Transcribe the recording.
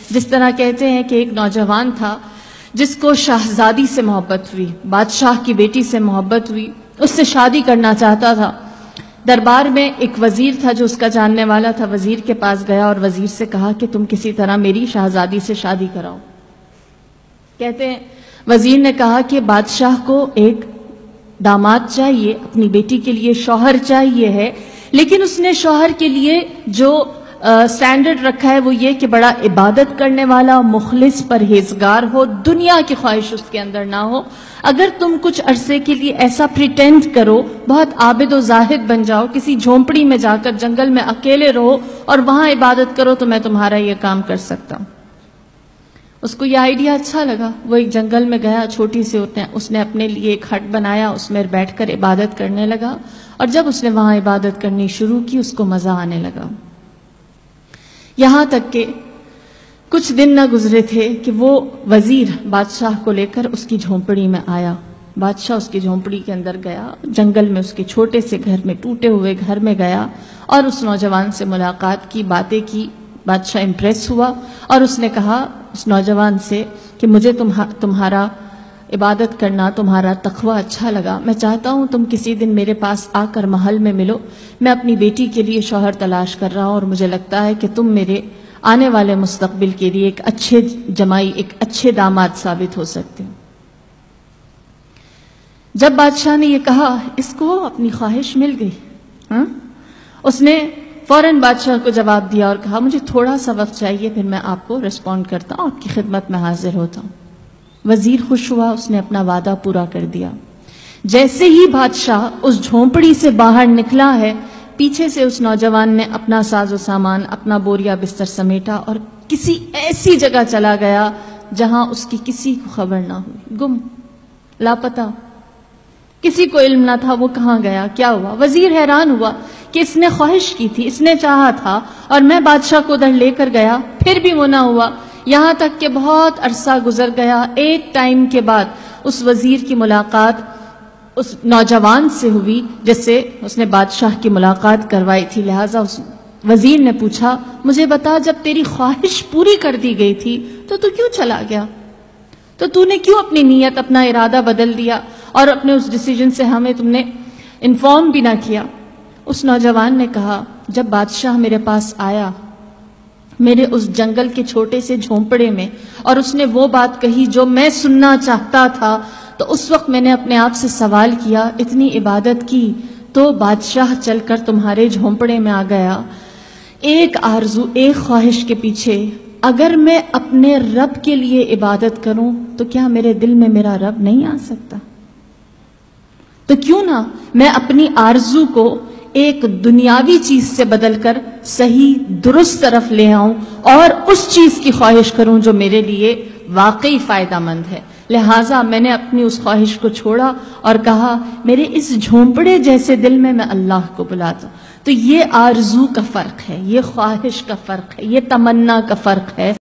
جس طرح کہتے ہیں کہ ایک نوجوان تھا جس کو شہزادی سے محبت ہوئی، بادشاہ کی بیٹی سے محبت ہوئی، اس سے شادی کرنا چاہتا تھا۔ دربار میں ایک وزیر تھا جو اس کا جاننے والا تھا، وزیر کے پاس گیا اور وزیر سے کہا کہ تم کسی طرح میری شہزادی سے شادی کراؤ۔ کہتے ہیں وزیر نے کہا کہ بادشاہ کو ایک داماد چاہیے، اپنی بیٹی کے لیے شوہر چاہیے ہے، لیکن اس نے شوہر کے لیے جو سٹینڈرڈ رکھا ہے وہ یہ کہ بڑا عبادت کرنے والا، مخلص، پرہیزگار ہو، دنیا کی خواہش اس کے اندر نہ ہو۔ اگر تم کچھ عرصے کے لیے ایسا پریٹینڈ کرو، بہت عابد و زاہد بن جاؤ، کسی جھونپڑی میں جا کر جنگل میں اکیلے رہو اور وہاں عبادت کرو، تو میں تمہارا یہ کام کر سکتا ہوں۔ اس کو یہ آئیڈیا اچھا لگا، وہ ایک جنگل میں گیا، چھوٹی سی اس نے اپنے لیے ایک ہٹ بنایا، اس میں بیٹھ کر عبادت کرنے لگا، اور جب اس نے وہاں عبادت کرنی شروع کی اس کو مزہ آنے لگا۔ یہاں تک کہ کچھ دن نہ گزرے تھے کہ وہ وزیر بادشاہ کو لے کر اس کی جھونپڑی میں آیا۔ بادشاہ اس کی جھونپڑی کے اندر گیا، جنگل میں اس کے چھوٹے سے گھر میں، ٹوٹے ہوئے گھر میں گیا اور اس نوجوان سے ملاقات کی، باتیں کی۔ بادشاہ امپریس ہوا اور اس نے کہا اس نوجوان سے کہ مجھے تمہارا عبادت کرنا، تمہارا تقوی اچھا لگا، میں چاہتا ہوں تم کسی دن میرے پاس آ کر محل میں ملو، میں اپنی بیٹی کے لیے شوہر تلاش کر رہا ہوں اور مجھے لگتا ہے کہ تم میرے آنے والے مستقبل کے لیے ایک اچھے جمائی، ایک اچھے داماد ثابت ہو سکتے ہیں۔ جب بادشاہ نے یہ کہا اس کو اپنی خواہش مل گئی، اس نے فوراً بادشاہ کو جواب دیا اور کہا مجھے تھوڑا سا وقت چاہیے، پھر میں آپ کو ریسپونڈ کرتا ہوں، آپ کی خدمت میں حاضر ہوتا ہوں۔ وزیر خوش ہوا، اس نے اپنا وعدہ پورا کر دیا۔ جیسے ہی بادشاہ اس جھونپڑی سے باہر نکلا ہے، پیچھے سے اس نوجوان نے اپنا ساز و سامان، اپنا بوریا بستر سمیٹا اور کسی ایسی جگہ چلا گیا جہاں اس کی کسی کو خبر نہ ہوئی، گم، لاپتہ، کسی کو علم نہ تھا وہ کہاں گیا، کیا ہوا۔ وزیر حیران ہوا کہ اس نے خواہش کی تھی، اس نے چاہا تھا، اور میں بادشاہ کو ادھر لے کر گیا، پھر بھی وہ نہ ہوا۔ یہاں تک کہ بہت عرصہ گزر گیا، ایک ٹائم کے بعد اس وزیر کی ملاقات اس نوجوان سے ہوئی جس سے اس نے بادشاہ کی ملاقات کروائی تھی۔ لہٰذا اس وزیر نے پوچھا مجھے بتا، جب تیری خواہش پوری کر دی گئی تھی تو کیوں چلا گیا؟ تو نے کیوں اپنی نیت، اپنا ارادہ بدل دیا اور اپنے اس ڈیسیجن سے ہمیں تم نے انفارم بھی نہ کیا؟ اس نوجوان نے کہا جب بادشاہ میرے پاس آیا میرے اس جنگل کے چھوٹے سے جھونپڑے میں اور اس نے وہ بات کہی جو میں سننا چاہتا تھا، تو اس وقت میں نے اپنے آپ سے سوال کیا، اتنی عبادت کی تو بادشاہ چل کر تمہارے جھونپڑے میں آ گیا، ایک آرزو، ایک خواہش کے پیچھے، اگر میں اپنے رب کے لیے عبادت کروں تو کیا میرے دل میں میرا رب نہیں آ سکتا؟ تو کیوں نہ میں اپنی آرزو کو ایک دنیاوی چیز سے بدل کر صحیح درست طرف لے آؤں اور اس چیز کی خواہش کروں جو میرے لیے واقعی فائدہ مند ہے۔ لہٰذا میں نے اپنی اس خواہش کو چھوڑا اور کہا میرے اس جھونپڑے جیسے دل میں اللہ کو بلاتا ہوں۔ تو یہ آرزو کا فرق ہے، یہ خواہش کا فرق ہے، یہ تمنا کا فرق ہے